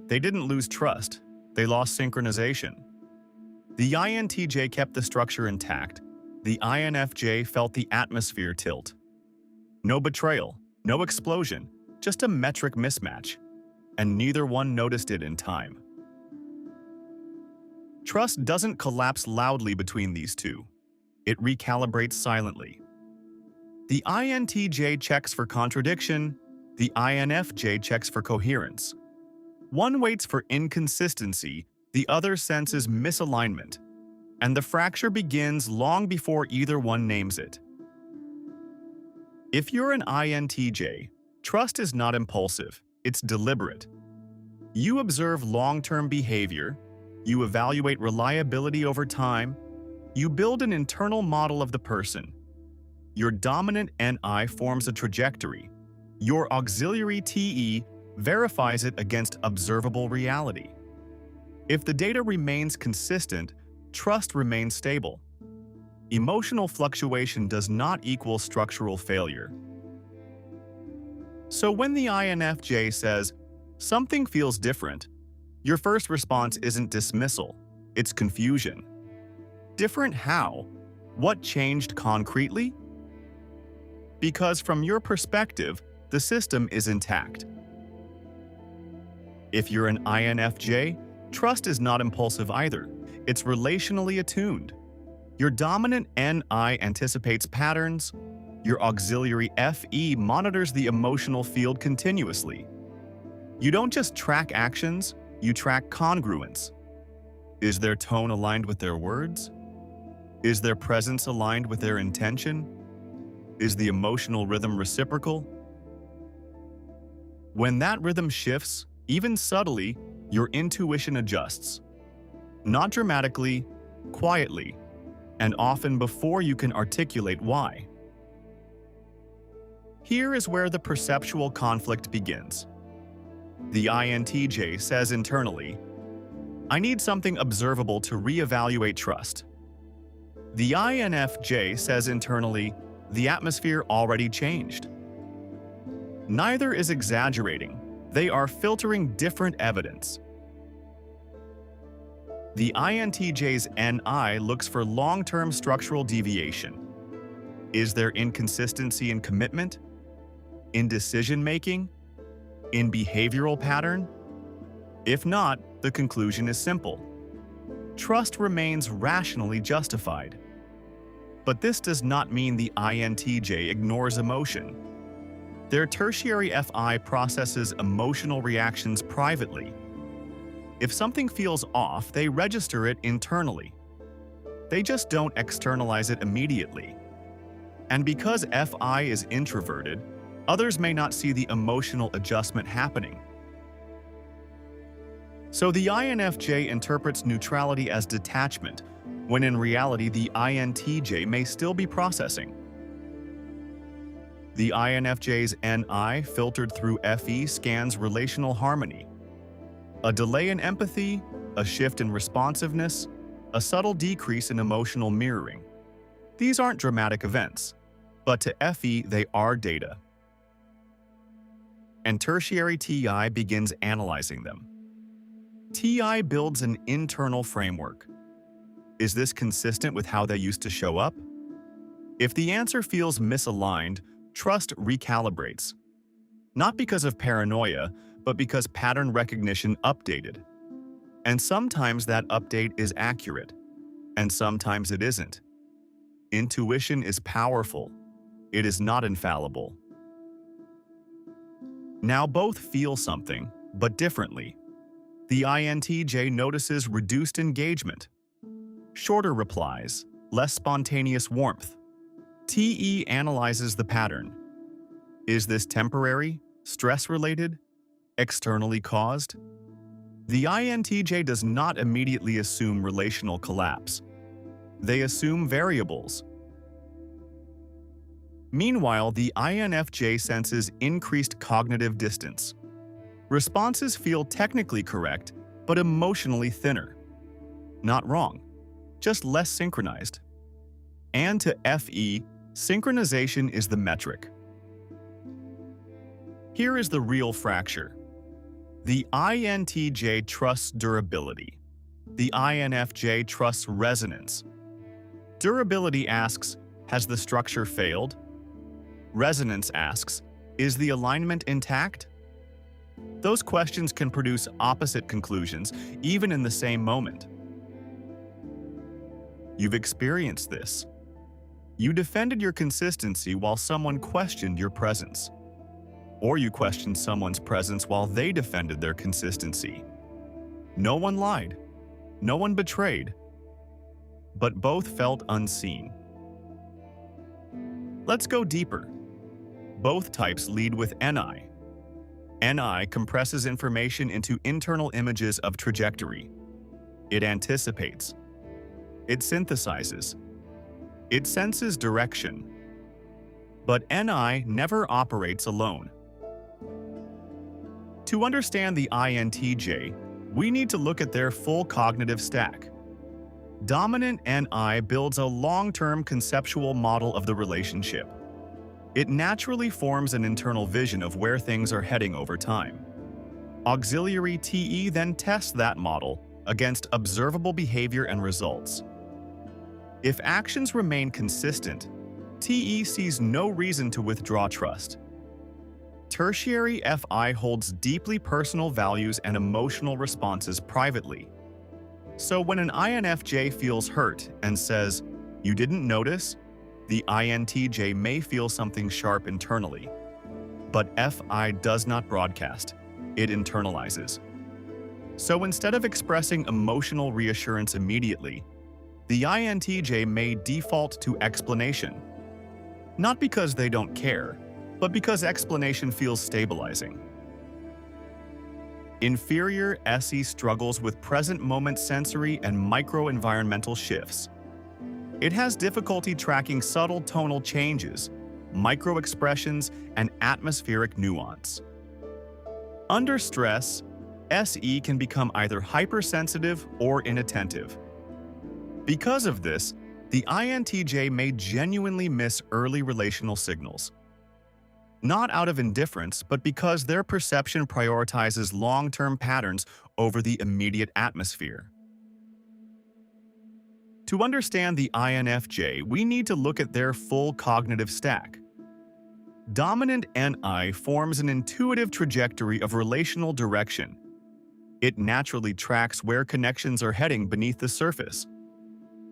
They didn't lose trust, they lost synchronization. The INTJ kept the structure intact. The INFJ felt the atmosphere tilt. No betrayal, no explosion, just a metric mismatch. And neither one noticed it in time. Trust doesn't collapse loudly between these two. It recalibrates silently. The INTJ checks for contradiction, the INFJ checks for coherence. One waits for inconsistency, the other senses misalignment, and the fracture begins long before either one names it. If you're an INTJ, trust is not impulsive, it's deliberate. You observe long-term behavior, you evaluate reliability over time, you build an internal model of the person. Your dominant NI forms a trajectory. Your auxiliary TE verifies it against observable reality. If the data remains consistent, trust remains stable. Emotional fluctuation does not equal structural failure. So when the INFJ says, "Something feels different," your first response isn't dismissal, it's confusion. Different how? What changed concretely? Because from your perspective, the system is intact. If you're an INFJ, trust is not impulsive either. It's relationally attuned. Your dominant NI anticipates patterns. Your auxiliary FE monitors the emotional field continuously. You don't just track actions, you track congruence. Is their tone aligned with their words? Is their presence aligned with their intention? Is the emotional rhythm reciprocal? When that rhythm shifts, even subtly, your intuition adjusts. Not dramatically, quietly, and often before you can articulate why. Here is where the perceptual conflict begins. The INTJ says internally, "I need something observable to reevaluate trust." The INFJ says internally, "The atmosphere already changed." Neither is exaggerating. They are filtering different evidence. The INTJ's NI looks for long-term structural deviation. Is there inconsistency in commitment? In decision-making? In behavioral pattern? If not, the conclusion is simple. Trust remains rationally justified. But this does not mean the INTJ ignores emotion. Their tertiary FI processes emotional reactions privately. If something feels off, they register it internally. They just don't externalize it immediately. And because FI is introverted, others may not see the emotional adjustment happening. So the INFJ interprets neutrality as detachment, when in reality the INTJ may still be processing. The INFJ's NI, filtered through FE, scans relational harmony. A delay in empathy, a shift in responsiveness, a subtle decrease in emotional mirroring. These aren't dramatic events, but to FE they are data. And tertiary TI begins analyzing them. TI builds an internal framework. Is this consistent with how they used to show up? If the answer feels misaligned, trust recalibrates. Not because of paranoia, but because pattern recognition updated. And sometimes that update is accurate, and sometimes it isn't. Intuition is powerful. It is not infallible. Now both feel something, but differently. The INTJ notices reduced engagement, shorter replies, less spontaneous warmth. TE analyzes the pattern. Is this temporary, stress-related, externally caused? The INTJ does not immediately assume relational collapse. They assume variables. Meanwhile, the INFJ senses increased cognitive distance. Responses feel technically correct, but emotionally thinner. Not wrong, just less synchronized. And to FE, synchronization is the metric. Here is the real fracture. The INTJ trusts durability. The INFJ trusts resonance. Durability asks, has the structure failed? Resonance asks, is the alignment intact? Those questions can produce opposite conclusions, even in the same moment. You've experienced this. You defended your consistency while someone questioned your presence. Or you questioned someone's presence while they defended their consistency. No one lied. No one betrayed. But both felt unseen. Let's go deeper. Both types lead with NI. NI compresses information into internal images of trajectory. It anticipates. It synthesizes. It senses direction. But NI never operates alone. To understand the INTJ, we need to look at their full cognitive stack. Dominant NI builds a long-term conceptual model of the relationship. It naturally forms an internal vision of where things are heading over time. Auxiliary TE then tests that model against observable behavior and results. If actions remain consistent, TE sees no reason to withdraw trust. Tertiary FI holds deeply personal values and emotional responses privately. So when an INFJ feels hurt and says, "You didn't notice?" the INTJ may feel something sharp internally. But FI does not broadcast, it internalizes. So instead of expressing emotional reassurance immediately, the INTJ may default to explanation. Not because they don't care, but because explanation feels stabilizing. Inferior SE struggles with present-moment sensory and micro-environmental shifts. It has difficulty tracking subtle tonal changes, micro-expressions, and atmospheric nuance. Under stress, SE can become either hypersensitive or inattentive. Because of this, the INTJ may genuinely miss early relational signals. Not out of indifference, but because their perception prioritizes long-term patterns over the immediate atmosphere. To understand the INFJ, we need to look at their full cognitive stack. Dominant NI forms an intuitive trajectory of relational direction. It naturally tracks where connections are heading beneath the surface.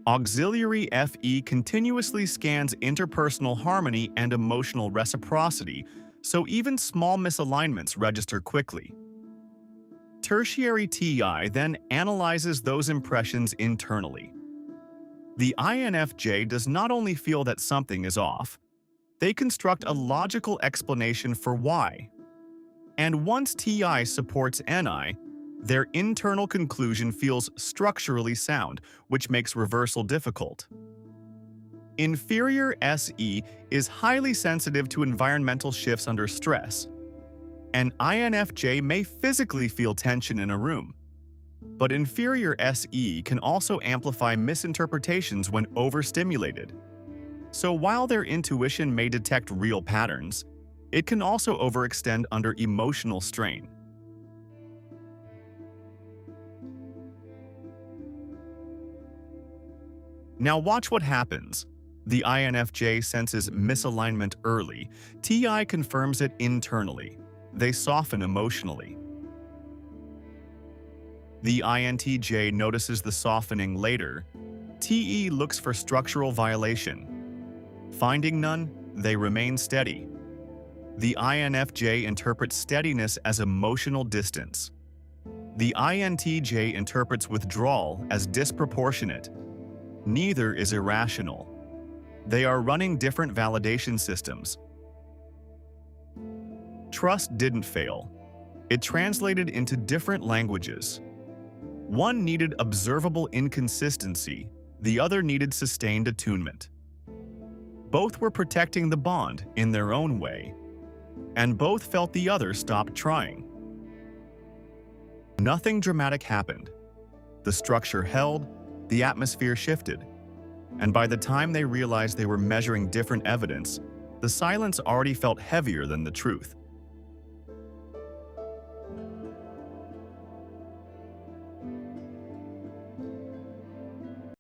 Auxiliary FE continuously scans interpersonal harmony and emotional reciprocity, so even small misalignments register quickly. Tertiary TI then analyzes those impressions internally. The INFJ does not only feel that something is off, they construct a logical explanation for why. And once TI supports NI, their internal conclusion feels structurally sound, which makes reversal difficult. Inferior SE is highly sensitive to environmental shifts under stress. An INFJ may physically feel tension in a room, but inferior SE can also amplify misinterpretations when overstimulated. So while their intuition may detect real patterns, it can also overextend under emotional strain. Now watch what happens. The INFJ senses misalignment early. TI confirms it internally. They soften emotionally. The INTJ notices the softening later. TE looks for structural violation. Finding none, they remain steady. The INFJ interprets steadiness as emotional distance. The INTJ interprets withdrawal as disproportionate. Neither is irrational. They are running different validation systems. Trust didn't fail. It translated into different languages. One needed observable inconsistency, the other needed sustained attunement. Both were protecting the bond in their own way, and both felt the other stopped trying. Nothing dramatic happened. The structure held, the atmosphere shifted, and by the time they realized they were measuring different evidence, the silence already felt heavier than the truth.